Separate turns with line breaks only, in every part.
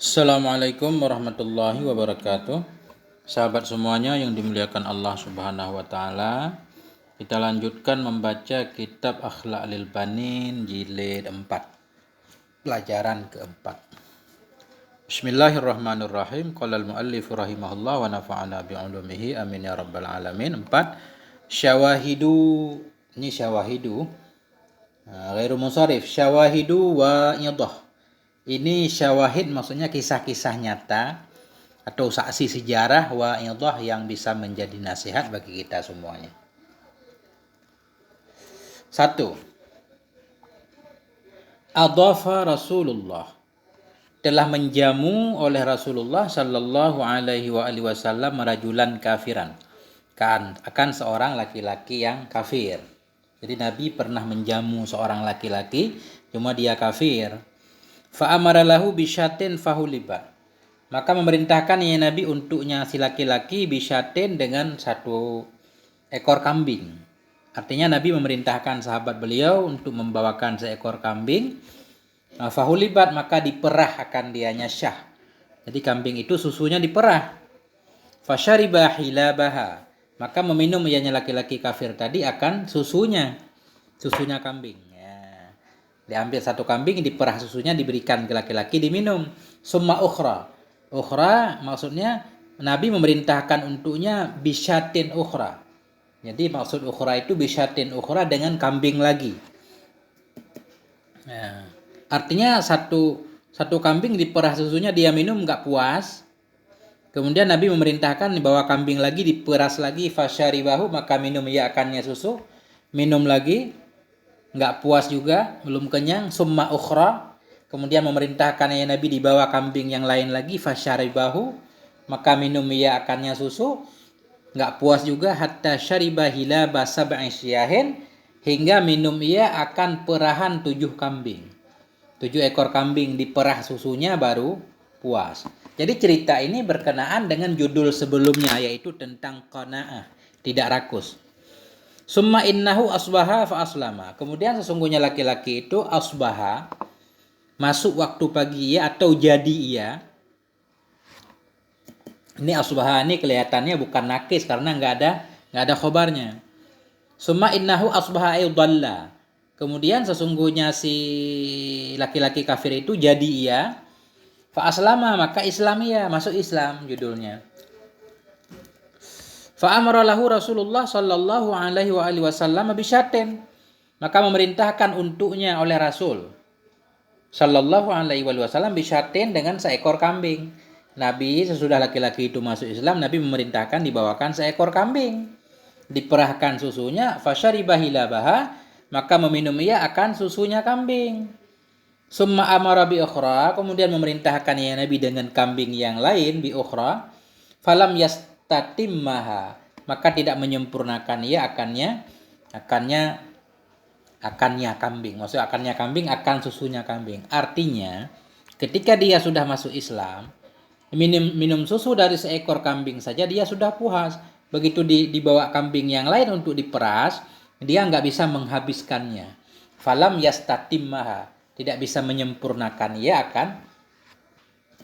Assalamualaikum warahmatullahi wabarakatuh. Sahabat semuanya yang dimuliakan Allah Subhanahu wa taala. Kita lanjutkan membaca kitab Akhlaq lil Banin jilid 4. Pelajaran keempat. Bismillahirrahmanirrahim. Qala al-muallif rahimahullah wa nafa'ana bi'ulumihi amin ya rabbal alamin. 4. Syawahidu. Ini syawahidu. Ghairu munsharif. Syawahidu wa idah. Ini syawahid maksudnya kisah-kisah nyata atau saksi sejarah wa idah yang bisa menjadi nasihat bagi kita semuanya. 1. Adhafa Rasulullah, telah menjamu oleh Rasulullah sallallahu alaihi wasallam rajulan kafiran, akan seorang laki-laki yang kafir. Jadi Nabi pernah menjamu seorang laki-laki, cuma dia kafir. Fa amara lahu bisyatin fahuliba, maka memerintahkan ya Nabi untuknya si laki-laki bisyatin dengan satu ekor kambing. Artinya Nabi memerintahkan sahabat beliau untuk membawakan seekor kambing. Fahulibat, maka diperah akan dianya syah. Jadi kambing itu susunya diperah. Fasyariba hilabaha, maka meminum ianya laki-laki kafir tadi akan susunya kambing. Diambil satu kambing, diperah susunya, diberikan ke laki-laki, diminum. Summa ukhra maksudnya Nabi memerintahkan untuknya bisyatin ukhra. Jadi maksud ukhra itu bisyatin ukhra, dengan kambing lagi. Artinya satu kambing diperah susunya, dia minum nggak puas. Kemudian Nabi memerintahkan dibawa kambing lagi, diperas lagi, fasyaribahu, maka minum ia akannya susu. Minum lagi, nggak puas juga, belum kenyang. Summa ukhra, kemudian memerintahkan ya Nabi dibawa kambing yang lain lagi, fasyaribahu, maka minum ia akannya susu. Nggak puas juga, hatta syariba hilaba sab'i syahin, hingga minum ia akan perahan 7 kambing. 7 ekor kambing diperah susunya baru puas. Jadi cerita ini berkenaan dengan judul sebelumnya, yaitu tentang qanaah, tidak rakus. Summa innahu asbaha fa aslama, kemudian sesungguhnya laki-laki itu asbaha, masuk waktu pagi ia atau jadi ia. Ini asbaha ini kelihatannya bukan nakis karena nggak ada khobarnya. Summa innahu asbaha ay dhalla, kemudian sesungguhnya si laki-laki kafir itu jadi ia. Fa aslama, maka Islamia, masuk Islam judulnya. Fa amara lahu Rasulullah sallallahu alaihi wasallam bisyatin, maka memerintahkan untuknya oleh Rasul sallallahu alaihi wasallam bisyatin, dengan seekor kambing. Nabi sesudah laki-laki itu masuk Islam, Nabi memerintahkan dibawakan seekor kambing, diperahkan susunya, fasyariba hilabaha, maka meminum ia akan susunya kambing. Summa amara bi ukhra, kemudian memerintahkan ya Nabi dengan kambing yang lain, bi ukhra, falam yastatimmaha, maka tidak menyempurnakan ia akannya kambing. Maksudnya akannya kambing, akan susunya kambing. Artinya ketika dia sudah masuk Islam, minum susu dari seekor kambing saja dia sudah puas. Begitu dibawa kambing yang lain untuk diperas, dia nggak bisa menghabiskannya. Falam yastatimmaha, tidak bisa menyempurnakan ia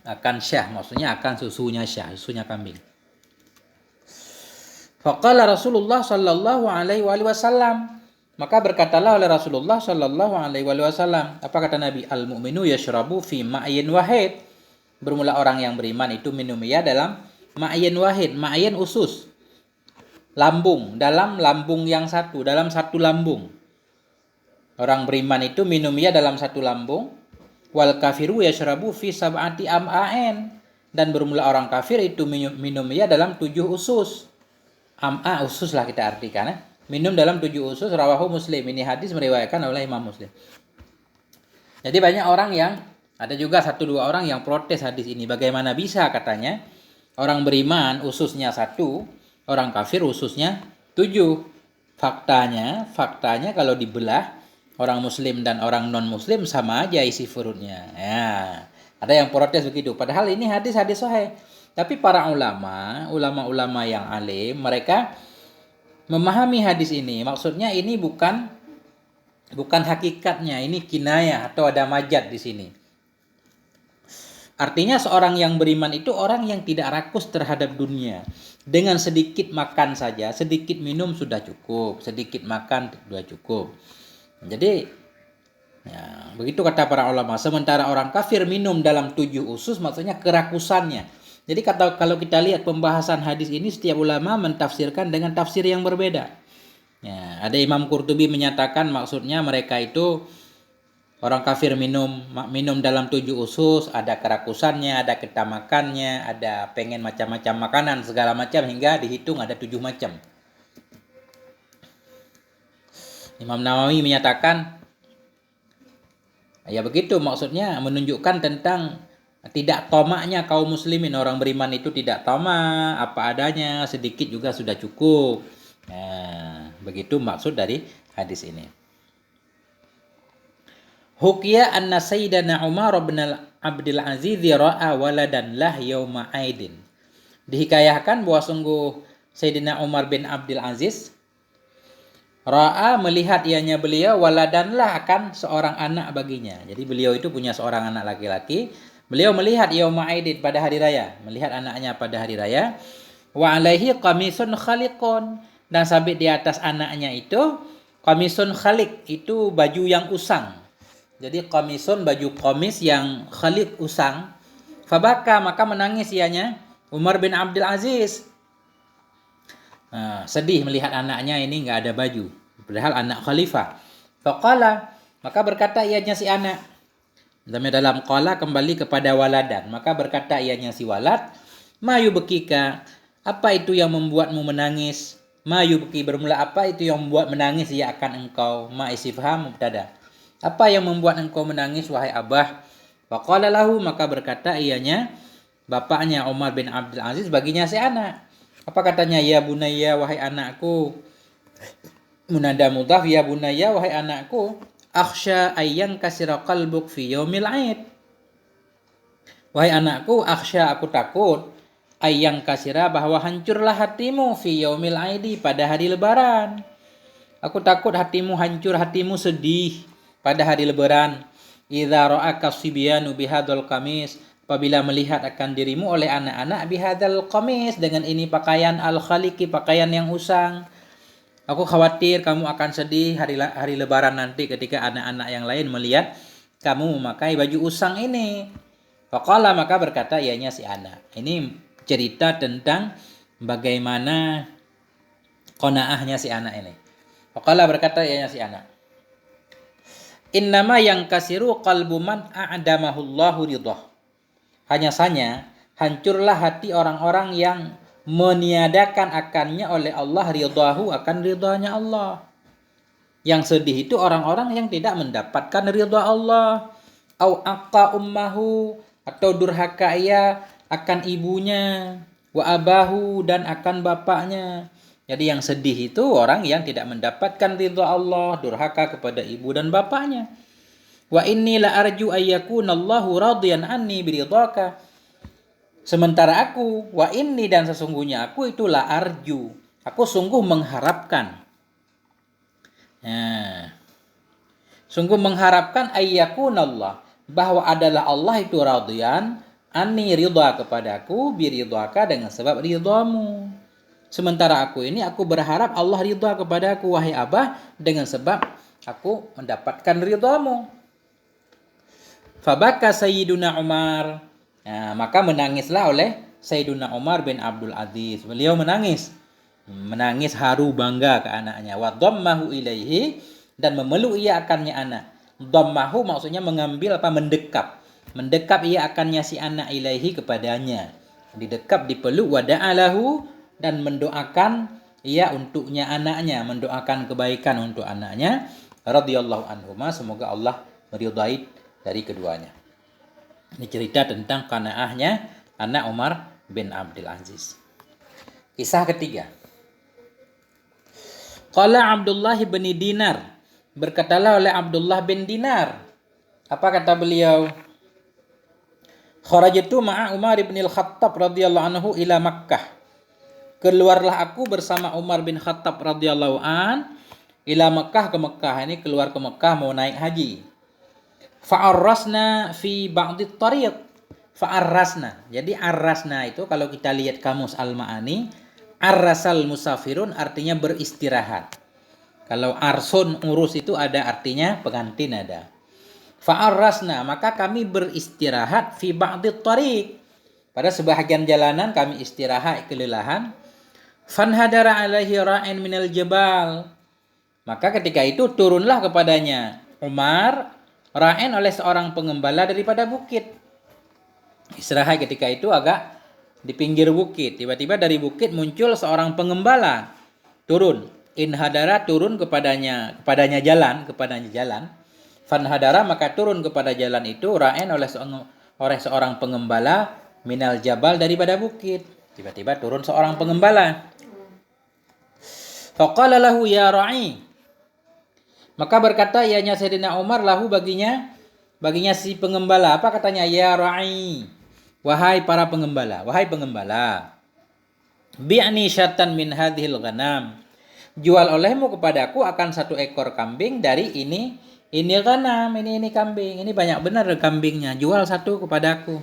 akan syah, maksudnya akan susunya syah, susunya kambing. Faqala Rasulullah sallallahu alaihi wasallam, maka berkatalah oleh Rasulullah sallallahu alaihi wasallam, apa kata Nabi? Al mu'minu yashrabu fi ma'yin wahid, bermula orang yang beriman itu minum ia dalam ma'yin wahid. Ma'yin usus, lambung, dalam lambung yang satu, dalam satu lambung. Orang beriman itu minum ia dalam satu lambung. Wal kafiru yashrabu fi sab'ati am'ain, dan bermula orang kafir itu minum ia dalam 7 usus. Am'a, usus lah kita artikan, minum dalam 7 usus. Rawahu Muslim, ini hadis meriwayatkan oleh Imam Muslim. Jadi banyak orang yang, ada juga 1-2 orang yang protes hadis ini. Bagaimana bisa, katanya, orang beriman ususnya 1, orang kafir ususnya 7. Faktanya kalau dibelah, orang muslim dan orang non muslim sama aja isi perutnya. Ya, ada yang protes begitu. Padahal ini hadis sahih. Tapi para ulama yang alim, mereka memahami hadis ini. Maksudnya ini bukan hakikatnya, ini kinayah atau ada majaz di sini. Artinya seorang yang beriman itu orang yang tidak rakus terhadap dunia. Dengan sedikit makan saja, sedikit minum sudah cukup, sedikit makan sudah cukup. Jadi ya, begitu kata para ulama. Sementara orang kafir minum dalam 7 usus, maksudnya kerakusannya. Jadi kalau kita lihat pembahasan hadis ini, setiap ulama mentafsirkan dengan tafsir yang berbeda. Ya, ada Imam Qurtubi menyatakan maksudnya mereka itu orang kafir minum dalam 7 usus, ada kerakusannya, ada ketamakannya, ada pengen macam-macam makanan segala macam hingga dihitung ada 7 macam. Imam Nawawi menyatakan ya begitu, maksudnya menunjukkan tentang tidak tamaknya kaum muslimin. Orang beriman itu tidak tamak, apa adanya, sedikit juga sudah cukup. Nah, begitu maksud dari hadis ini. Hukiya anna Sayyidina Umar bin Abdul Aziz ra'a waladan lah yauma aidin. Dihikayahkan bahwa sungguh Sayyidina Umar bin Abdul Aziz ra'a melihat ianya beliau waladanlah akan seorang anak baginya. Jadi beliau itu punya seorang anak laki-laki. Beliau melihat yauma aidin pada hari raya, melihat anaknya pada hari raya. Wa alaihi qamisun khaliqun, dan sabit di atas anaknya itu qamisun khaliq, itu baju yang usang. Jadi qamisun baju qamis yang khaliq usang. Fabaka, maka menangis ianya Umar bin Abdul Aziz. Sedih melihat anaknya ini nggak ada baju, padahal anak khalifah. Faqala, maka berkata ianya si anak. Dalam qala kembali kepada waladan, maka berkata ianya si walad, ma yubkika, apa itu yang membuatmu menangis? Ma yubki, bermula apa itu yang membuat menangis ya akan engkau? Ma istifham mubtada. Apa yang membuat engkau menangis wahai abah? Faqala lahu, maka berkata ianya bapaknya Umar bin Abdul Aziz baginya si anak. Apa katanya? Ya bunayya, wahai anakku. Munada mudhaf, ya bunayya, wahai anakku. Akhsha ayyan kasira qalbuk fi yaumil aid. Wahai anakku, akhsha, aku takut, ayyan kasira, bahwa hancurlah hatimu fi yaumil aidi, pada hari lebaran. Aku takut hatimu hancur, hatimu sedih pada hari lebaran. Idza ra'aka sibyanu bihadzal qamis, apabila melihat akan dirimu oleh anak-anak bihadzal qamis, dengan ini pakaian al-khaliqi, pakaian yang usang. Aku khawatir kamu akan sedih hari lebaran nanti ketika anak-anak yang lain melihat kamu memakai baju usang ini. Faqala, maka berkata ianya si anak. Ini cerita tentang bagaimana qanaahnya si anak ini. Faqala, berkata ianya si anak, innama yang kasiru qalbu man a'damahullahu ridhah. Hanya saja hancurlah hati orang-orang yang meniadakan akannya oleh Allah ridhahu, akan ridhanya Allah. Yang sedih itu orang-orang yang tidak mendapatkan ridha Allah. Au aqqa ummahu, atau durhaka ia akan ibunya, wa abahu, dan akan bapaknya. Jadi yang sedih itu orang yang tidak mendapatkan ridha Allah, durhaka kepada ibu dan bapaknya. Wa inni la arju ayyakunallahu radiyan anni biridhaka. Sementara aku, wa inni, dan sesungguhnya aku itu la arju, aku sungguh mengharapkan. Sungguh mengharapkan ayyakunallah, bahwa adalah Allah itu radiyan anni, ridha kepadaku, biridhaka, dengan sebab ridhamu. Sementara aku ini, aku berharap Allah ridha kepadaku, wahai abah, dengan sebab aku mendapatkan ridhamu. Fabaka Sayyiduna Umar, maka menangislah oleh Sayyiduna Umar bin Abdul Aziz. Beliau menangis haru bangga ke anaknya. Wa dhammahu ilaihi, dan memeluk ia akannya anak. Dhammahu maksudnya mengambil mendekap ia akannya si anak ilaihi, kepadanya. Didekap, dipeluk. Wa da'alahu, dan mendoakan ia untuknya anaknya, mendoakan kebaikan untuk anaknya. Radhiyallahu anhuma, semoga Allah meridai dari keduanya. Ini cerita tentang qanaahnya anak Umar bin Abdul Aziz. Kisah ketiga. Qala Abdullah bin Dinar, berkatalah oleh Abdullah bin Dinar. Apa kata beliau? Kharajtu ma'a Umar bin Al-Khattab radhiyallahu anhu ila Makkah. Keluarlah aku bersama Umar bin Khattab radhiyallahu an ila Makkah, ke Makkah. Ini keluar ke Makkah mau naik haji. Fa'arrasna fi ba'dit tariq, Fa'arrasna. Jadi arrasna itu kalau kita lihat kamus Al-Ma'ani, arrasal musafirun artinya beristirahat. Kalau arsun urus itu ada artinya pengantin ada. Fa'arrasna, maka kami beristirahat fi ba'dit tariq. Pada sebahagian jalanan kami istirahat kelelahan. Fanhadara alaihi ra'in minal jabal. Maka ketika itu turunlah kepadanya Umar ra'in oleh seorang pengembala daripada bukit. Istirahat ketika itu agak di pinggir bukit. Tiba-tiba dari bukit muncul seorang pengembala. Turun. Inhadara turun kepadanya jalan. Fanhadara maka turun kepada jalan itu ra'in oleh seorang pengembala minal jabal daripada bukit. Tiba-tiba turun seorang pengembala. Faqala lahu ya ra'i. Maka berkata ianya Sayyidina Umar lahu baginya si pengembala. Apa katanya? Ya ra'i. Wahai para pengembala, wahai pengembala. Bi'ni syatan min hadhil ghanam. Jual olehmu kepadaku akan 1 ekor kambing dari ini ghanam, ini kambing. Ini banyak benar kambingnya. Jual 1 kepadaku.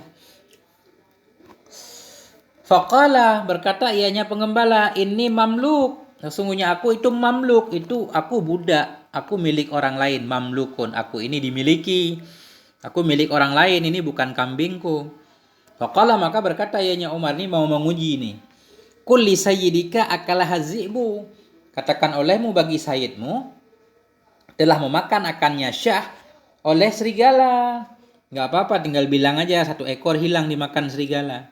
Faqala berkata ianya pengembala, ini mamluk. Sesungguhnya aku itu mamluk, itu aku budak, aku milik orang lain, mamlukun, aku ini dimiliki. Aku milik orang lain, ini bukan kambingku. Faqala maka berkata ianya Umar ini mau menguji ini. Qul li sayyidika akala hazibu. Katakan olehmu bagi sayyidmu telah memakan akannya syah oleh serigala. Enggak apa-apa, tinggal bilang aja 1 ekor hilang dimakan serigala.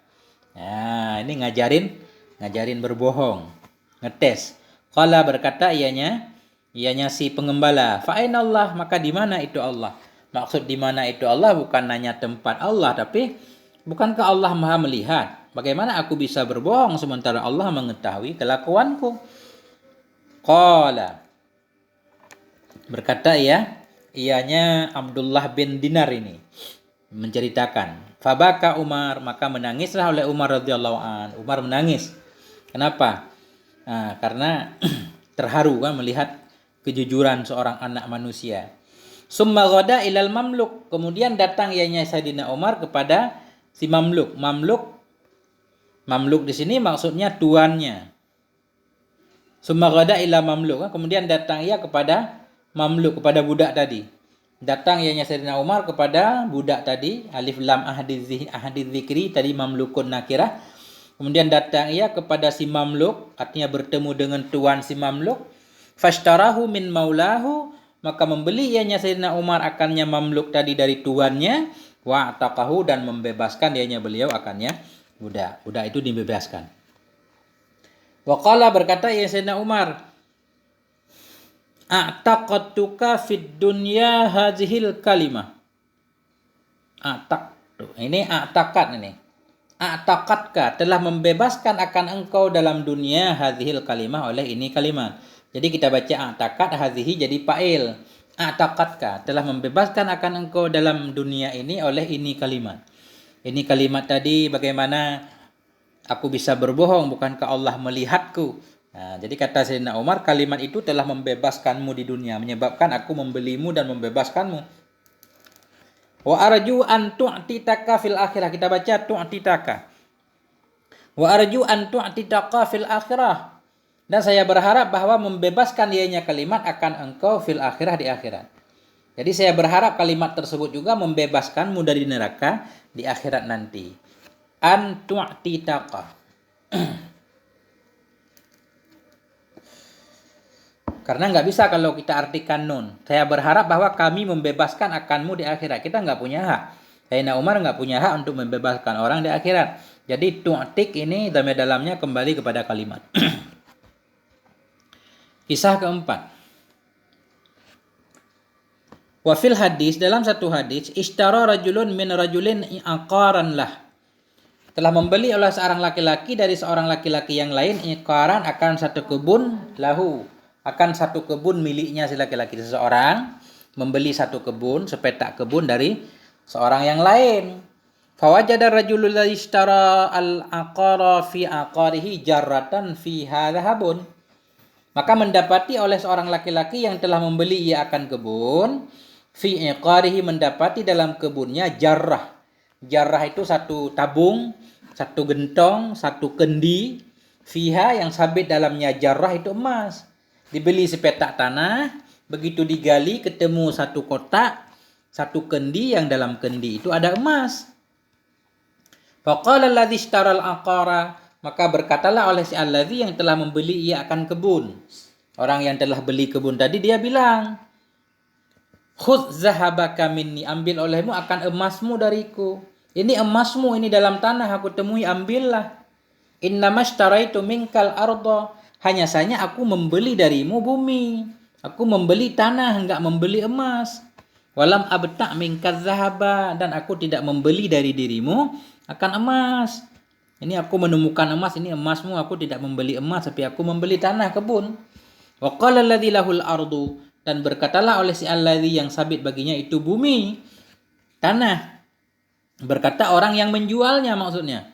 Nah, ini ngajarin berbohong, ngetes. Qala berkata ianya si pengembala, fa ainallah, maka di mana itu Allah? Maksud di mana itu Allah bukan nanya tempat Allah, tapi bukankah Allah Maha melihat? Bagaimana aku bisa berbohong sementara Allah mengetahui kelakuanku? Qala berkata ianya Abdullah bin Dinar ini menceritakan, fabaka Umar, maka menangislah oleh Umar radhiyallahu an. Umar menangis. Kenapa? Nah, karena terharu kan melihat kejujuran seorang anak manusia. Summa ghada ilal mamluk, kemudian datang ianya Sayyidina Umar kepada si mamluk. Mamluk di sini maksudnya tuannya. Summa ghada ila mamluk, kemudian datang ia kepada mamluk, kepada budak tadi. Datang ianya Sayyidina Umar kepada budak tadi, alif lam ahadiz zikri tadi mamlukun nakirah. Kemudian datang ia kepada si mamluk, artinya bertemu dengan tuan si mamluk. Fashtarahu min maulahu, maka membeli ianya Sayyidina Umar akannya mamluk tadi dari tuannya, wa ataqahu, dan membebaskan ianya beliau akannya budak. Budak itu dibebaskan. Wa qala berkata ianya Sayyidina Umar, a'taqatuka fid dunya hadhil kalimah. Ini a'taqat ini. A'taqatka, telah membebaskan akan engkau dalam dunia hadhil kalimah oleh ini kalimat. Jadi kita baca a'taqat hadhihi jadi fa'il. A'taqatka, telah membebaskan akan engkau dalam dunia ini oleh ini kalimat. Ini kalimat tadi bagaimana aku bisa berbohong, bukankah Allah melihatku? Nah, jadi kata Sayyidina Umar, kalimat itu telah membebaskanmu di dunia, menyebabkan aku membelimu dan membebaskanmu. Wa arju an tu'titaka fil akhirah. Kita baca tu'titaka. Wa arju an tu'titaka fil akhirah. Dan saya berharap bahwa membebaskan ianya kalimat akan engkau fil akhirah, di akhirat. Jadi saya berharap kalimat tersebut juga membebaskanmu dari neraka di akhirat nanti. An tu'titaka. Karena nggak bisa kalau kita artikan nun. Saya berharap bahwa kami membebaskan akanmu di akhirat. Kita nggak punya hak. Sayyidina Umar nggak punya hak untuk membebaskan orang di akhirat. Jadi tu'tik ini dhamir dalamnya kembali kepada kalimat. Kisah keempat. Wa fil hadis, dalam satu hadis, ishtara rajulun min rajulin aqaran lah. Telah membeli oleh seorang laki-laki dari seorang laki-laki yang lain iqaran akan 1 kebun lahu. Akan 1 kebun miliknya si laki-laki. Seseorang membeli 1 kebun, sepetak kebun dari seorang yang lain. Fawajada rajulul ladzi ishtara al-aqara fi aqarihi jarratan fiha dhahabun. Maka mendapati oleh seorang laki-laki yang telah membeli ia akan kebun, fi iqarihi, mendapati dalam kebunnya jarrah, Jarrah itu satu tabung, satu gentong, satu kendi. Fiha yang sabit dalamnya jarrah itu emas. Dibeli sepetak tanah, begitu digali ketemu satu kotak, satu kendi, yang dalam kendi itu ada emas. Faqala alladzi ishtaral aqara, maka berkatalah oleh si alladzi yang telah membeli ia akan kebun. Orang yang telah beli kebun tadi dia bilang, khudz zahabaka minni, ambil olehmu akan emasmu dariku. Ini emasmu, ini dalam tanah aku temui, ambillah. Innamastaraitu minkal arda, hanya saja aku membeli darimu bumi. Aku membeli tanah, enggak membeli emas. Walam abta' minkaz zahaba, dan aku tidak membeli dari dirimu akan emas. Ini aku menemukan emas, ini emasmu, aku tidak membeli emas, tapi aku membeli tanah kebun. Wa qala alladzi lahul ardu, dan berkatalah oleh si alladzi yang sabit baginya itu bumi, tanah. Berkata orang yang menjualnya maksudnya,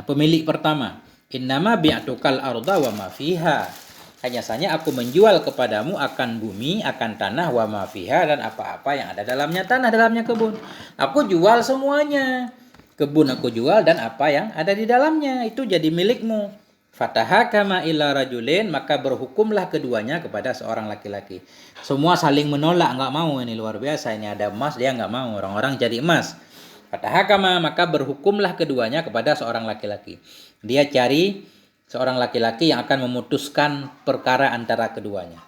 pemilik pertama, innama bi'tukal arda wa ma fiha, hanya saja aku menjual kepadamu akan bumi, akan tanah, wa ma fiha, dan apa-apa yang ada dalamnya tanah, dalamnya kebun. Aku jual semuanya, kebun aku jual dan apa yang ada di dalamnya itu jadi milikmu. Fatahakama ila rajulin, maka berhukumlah keduanya kepada seorang laki-laki. Semua saling menolak, enggak mau, ini luar biasa, ini ada emas dia enggak mau, orang-orang jadi emas. Fatahakama, maka berhukumlah keduanya kepada seorang laki-laki. Dia cari seorang laki-laki yang akan memutuskan perkara antara keduanya.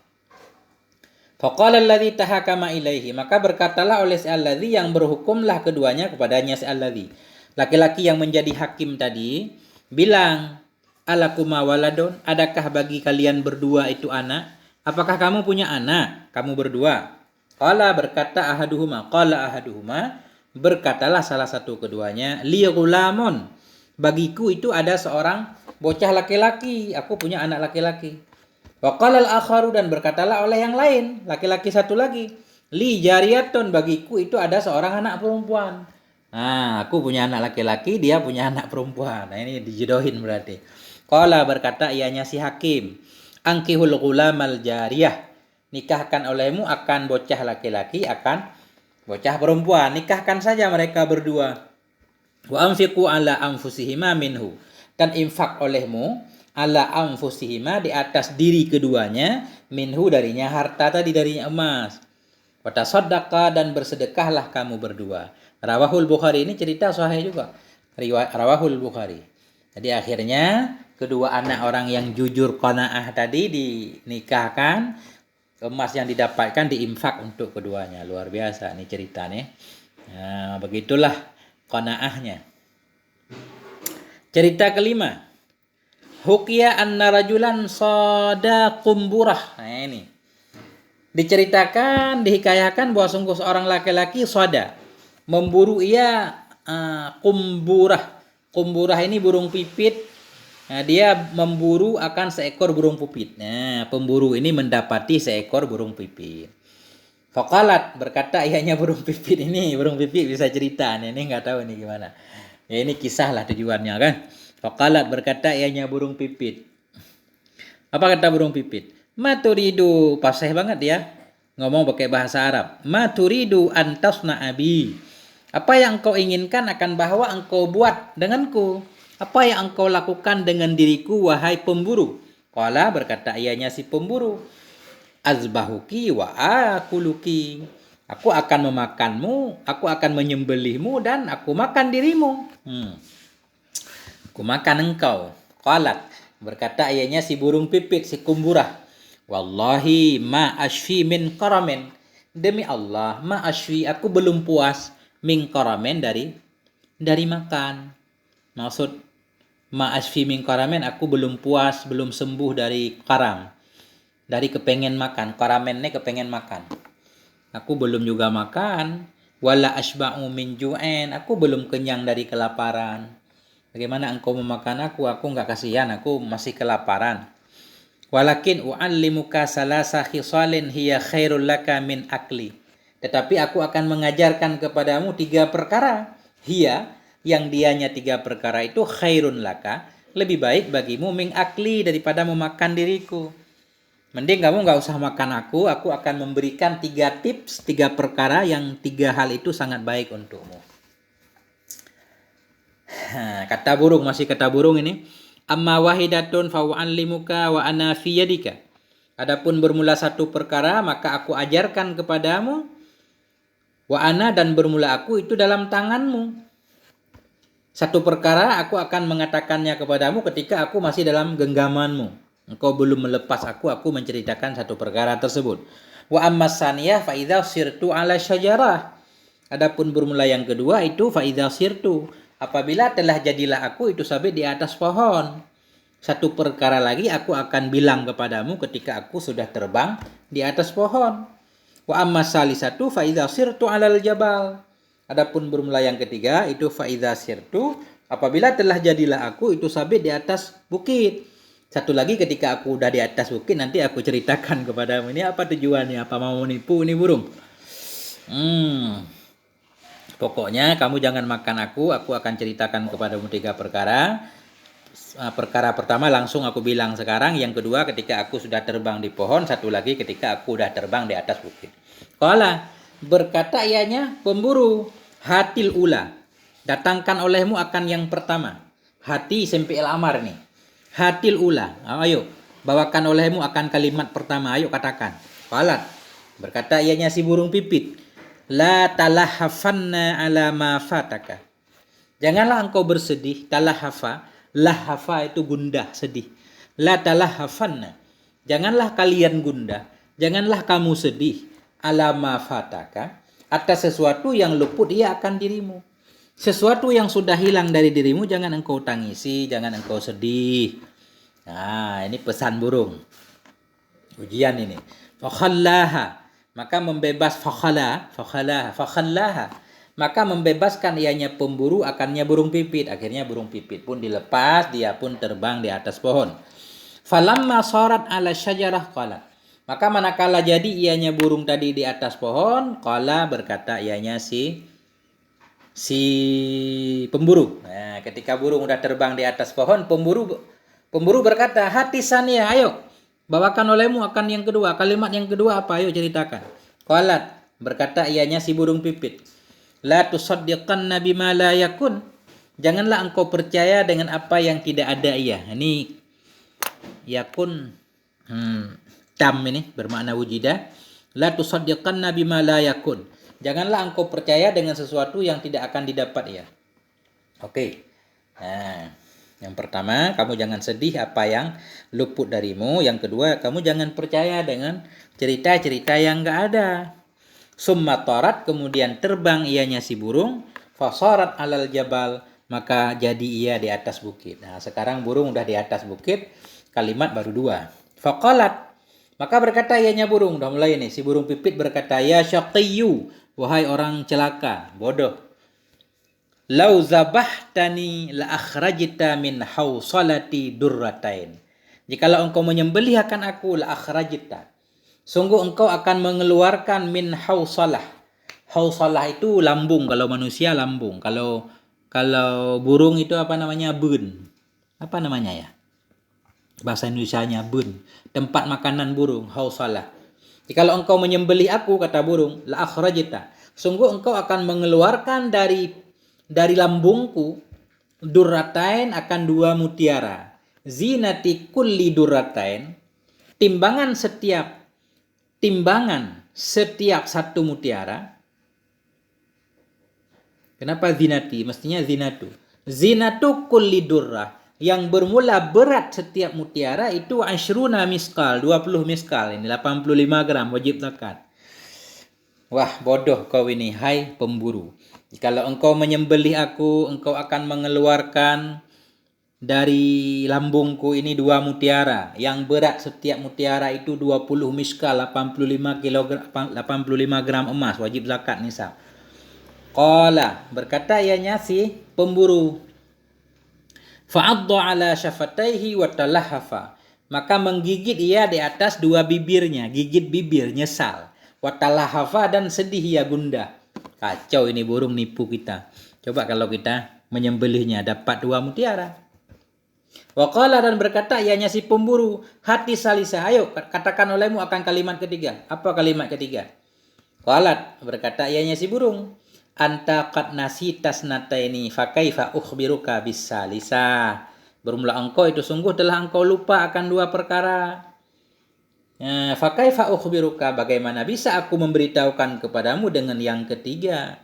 Faqala alladzi tahakama ilaihi, maka berkatalah oleh si alladzi yang berhukumlah keduanya kepadanya si alladzi. Laki-laki yang menjadi hakim tadi bilang, alakuma waladun, adakah bagi kalian berdua itu anak? Apakah kamu punya anak? Kamu berdua. Qala, berkata ahaduhuma, berkatalah salah satu keduanya, li ghulamun, bagiku itu ada seorang bocah laki-laki, aku punya anak laki-laki. Wa qala al-akharu, dan berkatalah oleh yang lain, laki-laki satu lagi, li jariyatun, bagiku itu ada seorang anak perempuan. Nah, aku punya anak laki-laki, dia punya anak perempuan. Nah, ini dijodohin berarti. Qala, berkata ianya si hakim, angkihul ghulamal jariyah, nikahkan olehmu akan bocah laki-laki, akan bocah perempuan, nikahkan saja mereka berdua. Wa anfiqu ala anfusihima minhu, dan infak olehmu ala anfusihima, di atas diri keduanya, minhu, darinya harta tadi, darinya emas. Wa tasaddaqa, dan bersedekahlah kamu berdua. Rawahul Bukhari, ini cerita sahih juga. Riwayat Rawahul Bukhari. Jadi akhirnya kedua anak orang yang jujur qanaah tadi dinikahkan, emas yang didapatkan diinfak untuk keduanya. Luar biasa nih cerita nih. Nah, begitulah qanaahnya. Cerita kelima. Hukiya anna rajulan sada qumburah. Nah, ini diceritakan, dihikayakan bahwa sungguh seorang laki-laki sada memburu ia qumburah. Qumburah ini burung pipit. Nah, dia memburu akan seekor burung pipit. Nah, pemburu ini mendapati seekor burung pipit. Faqalat, berkata ianya burung pipit ini, burung pipit bisa cerita. Ini nggak tahu ini gimana. Ya, ini kisah lah tujuannya kan. Faqalat, berkata ianya burung pipit. Apa kata burung pipit? Maturidu, fasih banget ya. Ngomong pakai bahasa Arab. Maturidu antasna abi. Apa yang engkau inginkan akan bahwa engkau buat denganku. Apa yang engkau lakukan dengan diriku, wahai pemburu? Qala, berkata ianya si pemburu, azbahuki wa akuluki. Aku akan memakanmu, aku akan menyembelihmu, dan aku makan dirimu. Aku makan engkau. Qalat, berkata ianya si burung pipit, si kumburah, wallahi ma ashfi min karamin, demi Allah, ma ashfi, aku belum puas, min karamin, dari makan. Maksud ma'asfi min karamen, aku belum puas, belum sembuh dari karam, dari kepengen makan. Karamen ini kepengen makan. Aku belum juga makan. Wala asba'u min ju'en, aku belum kenyang dari kelaparan. Bagaimana engkau memakan aku nggak kasihan, aku masih kelaparan. Walakin u'allimuka salasa khisalin hiya khairul laka min akli, tetapi aku akan mengajarkan kepadamu 3 perkara. Hiya, yang dianya 3 perkara itu, khairun laka, lebih baik bagimu, min akli, daripada memakan diriku. Mending kamu nggak usah makan aku akan memberikan 3 tips, 3 perkara yang 3 hal itu sangat baik untukmu. Kata burung, masih kata burung ini. Amma wahidatun fa u'allimuka wa ana fi yadika. Adapun bermula satu perkara, maka aku ajarkan kepadamu. Wa ana, dan bermula aku itu dalam tanganmu. Satu perkara aku akan mengatakannya kepadamu ketika aku masih dalam genggamanmu. Engkau belum melepas aku menceritakan satu perkara tersebut. Wa amma saniyah fa idza sirtu ala syajarah. Adapun bermula yang kedua itu fa idza sirtu, apabila telah jadilah aku itu sabit di atas pohon. Satu perkara lagi aku akan bilang kepadamu ketika aku sudah terbang di atas pohon. Wa amma salisatu fa idza sirtu alal jabal. Adapun bermula yang ketiga itu fa idza sirtu, apabila telah jadilah aku itu sabit di atas bukit. Satu lagi ketika aku udah di atas bukit, nanti aku ceritakan kepadamu. Ini apa tujuannya? Apa mau nipu ini burung? Pokoknya kamu jangan makan aku akan ceritakan kepadamu 3 perkara. Perkara pertama langsung aku bilang sekarang, yang kedua ketika aku sudah terbang di pohon, satu lagi ketika aku sudah terbang di atas bukit. Qala, berkata ianya pemburu, hatil ula, datangkan olehmu akan yang pertama. Hati sempi al-amar nih. Hatil ula, ayo bawakan olehmu akan kalimat pertama, ayo katakan. Qalat, berkata ianya si burung pipit, la talahafanna ala ma fataka. Janganlah engkau bersedih. Talahafa, lahafa itu gundah, sedih. La talahafanna, janganlah kalian gundah, janganlah kamu sedih. Ala ma fataka, atas sesuatu yang luput ia akan dirimu. Sesuatu yang sudah hilang dari dirimu jangan engkau tangisi, jangan engkau sedih. Nah, ini pesan burung. Ujian ini. Fakhallaha, maka membebas fakhallaha, maka membebaskan ianya pemburu akannya burung pipit. Akhirnya burung pipit pun dilepas, dia pun terbang di atas pohon. Falamma sarat ala syajarah qala, maka manakala jadi ianya burung tadi di atas pohon, qala, berkata ianya si pemburu. Nah, ketika burung udah terbang di atas pohon, pemburu berkata, hati saniyah, ayo bawakan olehmu akan yang kedua. Kalimat yang kedua apa? Ayo ceritakan. Qalat, berkata ianya si burung pipit, la tusaddiqanna bima la yakun, janganlah engkau percaya dengan apa yang tidak ada ia. Ini yakun tam ini bermakna wujida. La tusaddiqanna bima la yakun, janganlah engkau percaya dengan sesuatu yang tidak akan didapat ia. Oke. Nah, yang pertama, kamu jangan sedih apa yang luput darimu. Yang kedua, kamu jangan percaya dengan cerita-cerita yang enggak ada. Summa tarat, kemudian terbang ianya si burung. Fasarat alal jabal, maka jadi ia di atas bukit. Nah, sekarang burung udah di atas bukit, kalimat baru 2. Faqalat, maka berkata ianya burung, udah mulai nih, si burung pipit berkata, ya syaqiyyu, wahai orang celaka, bodoh. Lau zabahtani la akhrajta min hausalati durratain. Jikalau engkau menyembelih akan aku, la akhrajta, sungguh engkau akan mengeluarkan min hausalah. Hausalah itu lambung, kalau manusia lambung. Kalau burung itu apa namanya? Bun. Apa namanya ya? Bahasa Indonesianya bun. Tempat makanan burung, hausalah. Jikalau engkau menyembelih aku, kata burung, la akhrajta, sungguh engkau akan mengeluarkan dari lambungku durratain, akan 2 mutiara. Zinati kulli durratain, timbangan setiap satu mutiara. Kenapa zinati? Mestinya zinatu. Zinatu kulli durrah, yang bermula berat setiap mutiara itu asyruna miskal, 20 miskal. Ini 85 gram wajib zakat. Wah, bodoh kau ini, hai pemburu. Kalau engkau menyembelih aku, engkau akan mengeluarkan dari lambungku ini 2 mutiara. Yang berat setiap mutiara itu 20 miskal, 85 gram emas, wajib zakat nisab. Qala, berkata ianya si pemburu, fa'adda ala syafataihi wa talahafa, maka menggigit ia di atas 2 bibirnya, gigit bibir, nyesal. Wa talahafa, dan sedih ia, gundah. Kacau ini burung nipu kita. Coba kalau kita menyembelihnya dapat 2 mutiara. Wa qala, dan berkata ianya si pemburu, hati salisa, ayo katakan olehmu akan kalimat ketiga. Apa kalimat ketiga? Qalat, berkata ianya si burung, anta qad nasitas nataini fa kaifa ukhbiruka bisalisa. Bermula engkau itu sungguh telah engkau lupa akan dua perkara. Fa kaifa ukhbiruka, bagaimana bisa aku memberitahukan kepadamu dengan yang ketiga?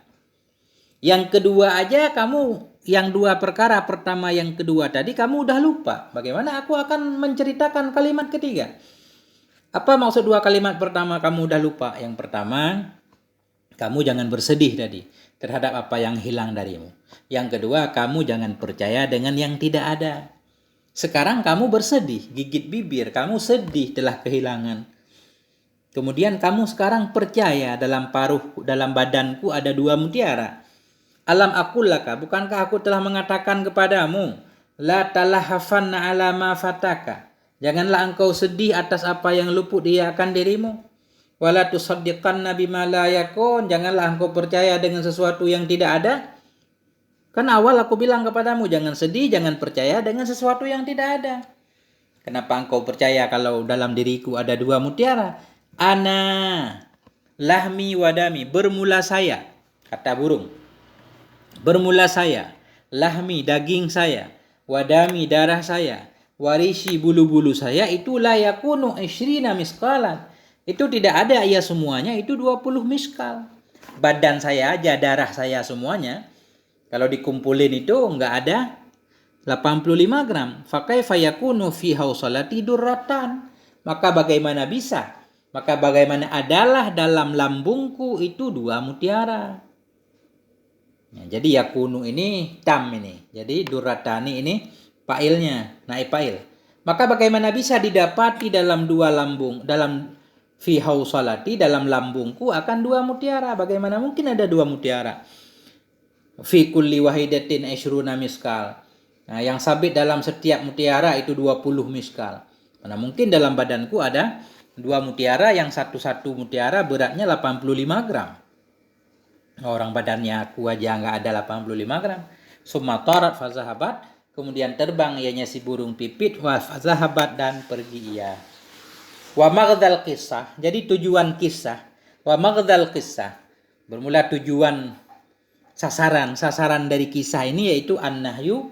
Yang kedua aja kamu, yang dua perkara pertama yang kedua tadi kamu udah lupa. Bagaimana aku akan menceritakan kalimat ketiga? Apa maksud dua kalimat pertama kamu udah lupa? Yang pertama, kamu jangan bersedih tadi terhadap apa yang hilang darimu. Yang kedua, kamu jangan percaya dengan yang tidak ada. Sekarang kamu bersedih, gigit bibir, kamu sedih telah kehilangan. Kemudian kamu sekarang percaya dalam badanku ada dua mutiara. Alam aqul laka, bukankah aku telah mengatakan kepadamu, la talahafanna ala ma fataka. Janganlah engkau sedih atas apa yang luput dia akan dirimu. Wala tusaddiqanna bima la yakun, janganlah engkau percaya dengan sesuatu yang tidak ada. Kan awal aku bilang kepadamu, jangan sedih, jangan percaya dengan sesuatu yang tidak ada. Kenapa engkau percaya kalau dalam diriku ada dua mutiara? Ana lahmi wadami, bermula saya, kata burung. Bermula saya, lahmi daging saya, wadami darah saya, warisi bulu-bulu saya, itu la yakunu 20 miskalan. Itu tidak ada ya semuanya, itu 20 miskal. Badan saya aja, darah saya semuanya, kalau dikumpulin itu enggak ada 85 gram. Fakaifa yakunu fi hausalati durratan. Maka bagaimana bisa? Maka bagaimana adalah dalam lambungku itu dua mutiara. Jadi yakunu ini tam ini. Jadi duratani ini failnya, naib fail. Maka bagaimana bisa didapati dalam dua lambung, dalam fi hausalati, dalam lambungku akan dua mutiara? Bagaimana mungkin ada dua mutiara? Fi kulli wahidatin 20 miskal. Nah, yang sabit dalam setiap mutiara itu 20 miskal. Mana mungkin dalam badanku ada dua mutiara, yang satu-satu mutiara beratnya 85 gram. Orang badannya aku aja nggak ada 85 gram. Summa tarat fazahabat, kemudian terbang ianya si burung pipit, wa fazahabat, dan pergi ia. Wa maghdal kisah, jadi tujuan kisah. Wa maghdal kisah, bermula tujuan sasaran dari kisah ini yaitu an-nahyu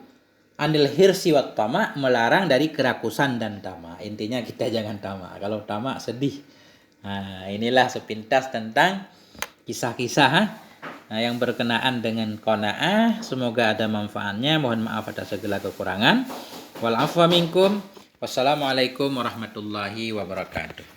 anil hirsi wat tama, melarang dari kerakusan dan tamak. Intinya kita jangan tamak. Kalau tamak sedih. Nah, inilah sepintas tentang kisah-kisah yang berkenaan dengan qanaah. Semoga ada manfaatnya. Mohon maaf atas segala kekurangan. Wal afwa minkum. Wassalamualaikum warahmatullahi wabarakatuh.